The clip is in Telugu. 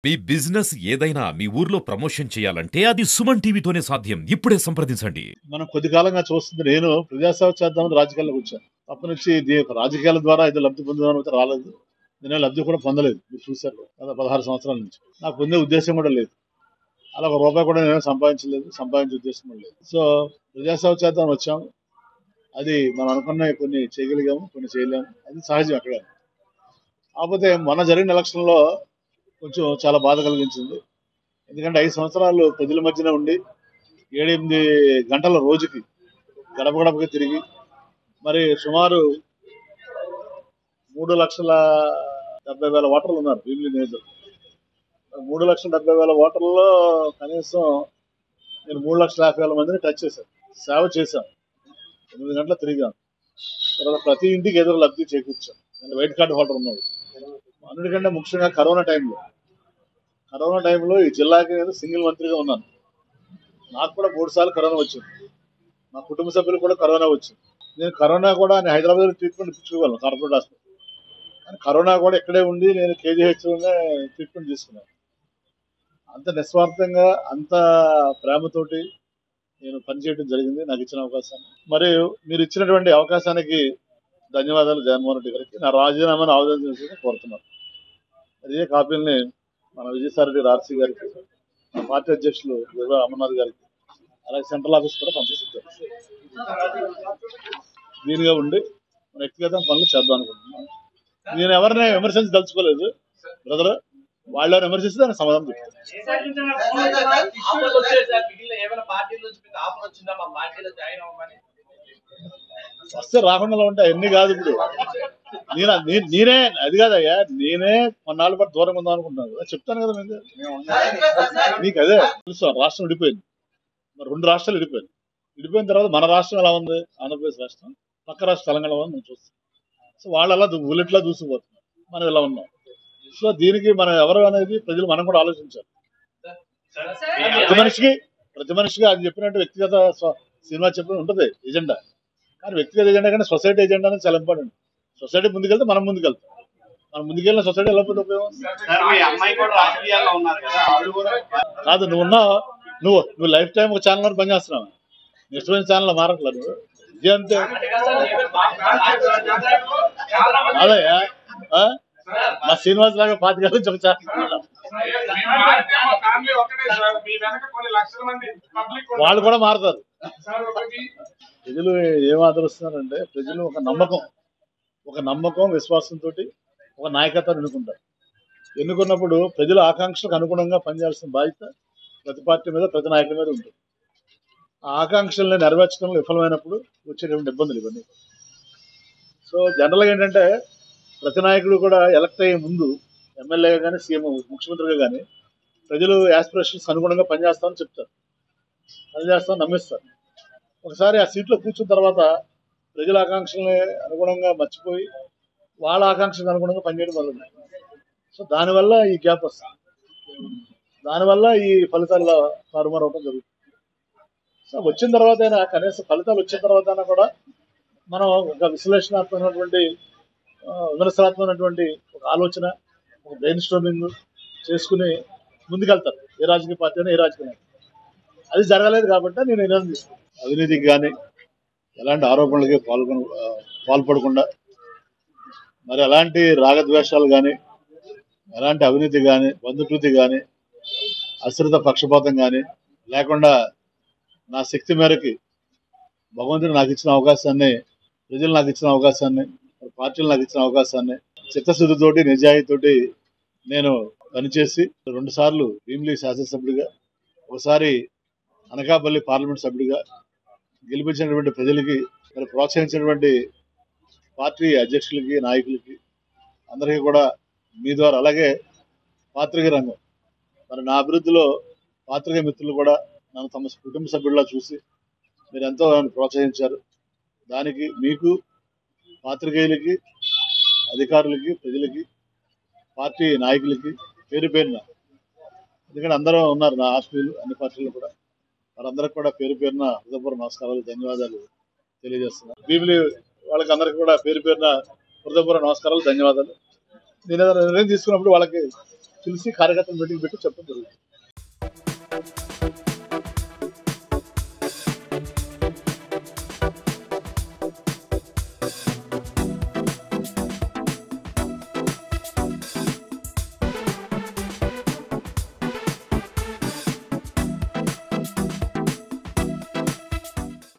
మీ బిజినెస్ ఏదైనా మీ ఊర్లో ప్రమోషన్ చేయాలంటే అది సుమన్ టీవీతోనే సాధ్యం. ఇప్పుడే సంప్రదించండి. మనం కొద్ది కాలంగా చూస్తుంది. నేను ప్రజాసేవ చేద్దామని రాజకీయాల్లోకి వచ్చాను. అప్పటి నుంచి రాజకీయాల ద్వారా ఏదో లబ్ధి పొందుదామని అయితే రాలేదు. నేను లబ్ధి కూడా పొందలేదు. మీరు చూశారు గత 16 సంవత్సరాల నుంచి. నాకు పొందే ఉద్దేశం కూడా లేదు. అలా ఒక రూపాయి కూడా నేను సంపాదించలేదు. సంపాదించే ఉద్దేశం కూడా లేదు. సో ప్రజాసేవ చేద్దామని వచ్చాము. అది మనం అనుకున్న కొన్ని చేయగలిగాము, కొన్ని చేయలేము. అది సహజం అక్కడ. కాకపోతే మొన్న జరిగిన ఎలక్షన్లో కొంచెం చాలా బాధ కలిగించింది. ఎందుకంటే 5 సంవత్సరాలు ప్రజల మధ్యన ఉండి 7-8 గంటల రోజుకి గడప గడపకి తిరిగి మరి సుమారు 3,70,000 ఓటర్లు ఉన్నారు భీమిలి నియోజకవర్గం. 3,70,000 ఓటర్లలో కనీసం నేను 3,50,000 మందిని టచ్ చేశాను, సేవ చేశాను, 8 గంటలు తిరిగాను. తర్వాత ప్రతి ఇంటికి ఎదురు లబ్ధి చేకూర్చాను. నేను వైట్ కార్డు హోల్డర్ ఉన్నాడు. అన్నిటికంటే ముఖ్యంగా కరోనా టైంలో ఈ జిల్లాకి నేను సింగిల్ మంత్రిగా ఉన్నాను. నాకు కూడా 3 సార్లు కరోనా వచ్చింది. మా కుటుంబ సభ్యులు కూడా కరోనా వచ్చింది. నేను కరోనా కూడా నేను హైదరాబాద్ ట్రీట్మెంట్ ఇప్పించుకోగలను కార్పొరేట్ హాస్పిటల్. కానీ కరోనా కూడా ఇక్కడే ఉండి నేను కేజీహెచ్లోనే ట్రీట్మెంట్ తీసుకున్నాను. అంత నిస్వార్థంగా అంత ప్రేమతోటి నేను పనిచేయడం జరిగింది నాకు ఇచ్చిన అవకాశాన్ని. మరియు మీరు ఇచ్చినటువంటి అవకాశానికి ధన్యవాదాలు జగన్మోహన్ రెడ్డి గారికి. నా రాజీనామాను ఆవేదన కోరుతున్నాను. అదే కాపీల్ని మన విజయసాయి రెడ్డి ఆర్సీ గారికి, మా పార్టీ అధ్యక్షులు అమర్నాథ్ గారికి, అలాగే సెంట్రల్ ఆఫీస్ కూడా పంపిస్తారు. దీనిగా ఉండి మన వ్యక్తిగత పనులు చేద్దాం అనుకుంటున్నాను. నేను ఎవరిని విమర్శించదలుచుకోలేదు బ్రదర్. వాళ్ళు విమర్శిస్తే దానికి సమాధానం చెప్తాను. వస్తే రాకుండా ఉంటే అవన్నీ కాదు. ఇప్పుడు నేనే అది కాదయ్యా, నేనే కొన్నాళ్ళ పాటు దూరంగా ఉందాం అనుకుంటున్నాను. చెప్తాను కదా మీకు అదే తెలుసు. రాష్ట్రం విడిపోయింది, మరి 2 రాష్ట్రాలు విడిపోయిన తర్వాత మన రాష్ట్రం ఎలా ఉంది, ఆంధ్రప్రదేశ్ రాష్ట్రం, పక్క రాష్ట్రం తెలంగాణ మనం చూస్తాం. సో వాళ్ళు అలా బుల్లెట్లా దూసుకుపోతున్నారు, మనం ఇలా ఉన్నాం. సో దీనికి మనం ఎవరు అనేది ప్రజలు మనం కూడా ఆలోచించాలి. ప్రతి మనిషికి అది చెప్పినట్టు వ్యక్తిగత సినిమా చెప్పిన ఉంటుంది ఎజెండా. కానీ వ్యక్తిగత ఎజెండా కానీ సొసైటీ ఎజెండా అనేది చాలా ఇంపార్టెంట్. సొసైటీ ముందుకెళ్తే మనం ముందుకెళ్తాం. మనం ముందుకెళ్ళిన సొసైటీ ఎలా పోతే ఉపయోగం కాదు. నువ్వు లైఫ్ టైం ఒక ఛానల్ పని చేస్తున్నావు, ఇష్టమైన ఛానల్ మారట్లేదు. ఇది అంతే. అదయ్యా మా శ్రీనివాస్ లాగా 25 నుంచి ఒక ఛానల్. వాళ్ళు కూడా మారుతారు. ప్రజలు ఏం ఆదరిస్తున్నారంటే ప్రజలు ఒక నమ్మకం విశ్వాసంతో ఒక నాయకత్వాన్ని ఎన్నుకుంటారు. ఎన్నుకున్నప్పుడు ప్రజల ఆకాంక్షలకు అనుగుణంగా పనిచేయాల్సిన బాధ్యత ప్రతి పార్టీ మీద, ప్రతి నాయకుల మీద ఉంటుంది. ఆ ఆకాంక్షల్ని నెరవేర్చడంలో విఫలమైనప్పుడు వచ్చేటువంటి ఇబ్బందులు ఇవన్నీ. సో జనరల్గా ఏంటంటే ప్రతి నాయకుడు కూడా ఎలక్ట్ అయ్యే ముందు ఎమ్మెల్యేగా కానీ, సీఎం ముఖ్యమంత్రిగా కానీ ప్రజలు యాస్పిరేషన్స్ అనుగుణంగా పనిచేస్తామని చెప్తారు, పనిచేస్తామని నమ్మిస్తారు. ఒకసారి ఆ సీట్లో కూర్చున్న తర్వాత ప్రజల ఆకాంక్షల్ని అనుగుణంగా మర్చిపోయి వాళ్ళ ఆకాంక్షలకు అనుగుణంగా పనిచేయడం వల్ల సో దానివల్ల ఈ గ్యాప్ వస్తుంది. దానివల్ల ఈ ఫలితాల్లో తారుమారు అవడం జరుగుతుంది. సో వచ్చిన తర్వాత అయినా కనీసం ఫలితాలు వచ్చిన తర్వాత కూడా మనం ఒక విశ్లేషణాత్మకమైనటువంటి విమర్శనాత్మకమైనటువంటి ఒక ఆలోచన, ఒక బ్రెయిన్ స్ట్రోమింగ్ చేసుకుని ముందుకెళ్తారు. ఏ రాజకీయ పార్టీ అయినా, ఏ రాజకీయ అది జరగలేదు కాబట్టి నేను నిర్ణయం తీసుకున్నాను. అవినీతికి కానీ ఎలాంటి ఆరోపణలకి పాల్పడకుండా, మరి ఎలాంటి రాగద్వేషాలు కానీ, ఎలాంటి అవినీతి కానీ, బంధుప్రీతి కానీ, అశ్రిత పక్షపాతం కానీ లేకుండా నా శక్తి మేరకి భగవంతుడు నాకు ఇచ్చిన అవకాశాన్ని, ప్రజలు నాకు ఇచ్చిన అవకాశాన్ని, పార్టీలు నాకు ఇచ్చిన అవకాశాన్ని చిత్తశుద్ధితోటి, నిజాయితీతోటి నేను పనిచేసి 2 సార్లు భీమిలి శాసనసభ్యుడిగా, ఒకసారి అనకాపల్లి పార్లమెంట్ సభ్యుడిగా గెలిపించినటువంటి ప్రజలకి, మరి ప్రోత్సహించినటువంటి పార్టీ అధ్యక్షులకి, నాయకులకి అందరికీ కూడా మీ ద్వారా, అలాగే పాత్రికేయ రంగం, మరి నా అభివృద్ధిలో పాత్రికేయ మిత్రులు కూడా నన్ను తమ కుటుంబ సభ్యుల్లా చూసి మీరు ఎంతో నన్ను ప్రోత్సహించారు. దానికి మీకు, పాత్రికేయులకి, అధికారులకి, ప్రజలకి, పార్టీ నాయకులకి పేరు పేరున, ఎందుకంటే అందరూ ఉన్నారు నా ఆత్మీయులు అన్ని పార్టీలు కూడా, వారందరికి కూడా పేరు పేరున హృదయపూర్వక నమస్కారాలు, ధన్యవాదాలు తెలియజేస్తున్నాను. భీమిలి వాళ్ళకి అందరికీ కూడా పేరు పేరున హృదయపూర్వక నమస్కారాలు, ధన్యవాదాలు. నేను ఏదైనా నిర్ణయం తీసుకున్నప్పుడు వాళ్ళకి పిలిచి కార్యకర్తలు మీటింగ్ పెట్టి చెప్పడం జరుగుతుంది.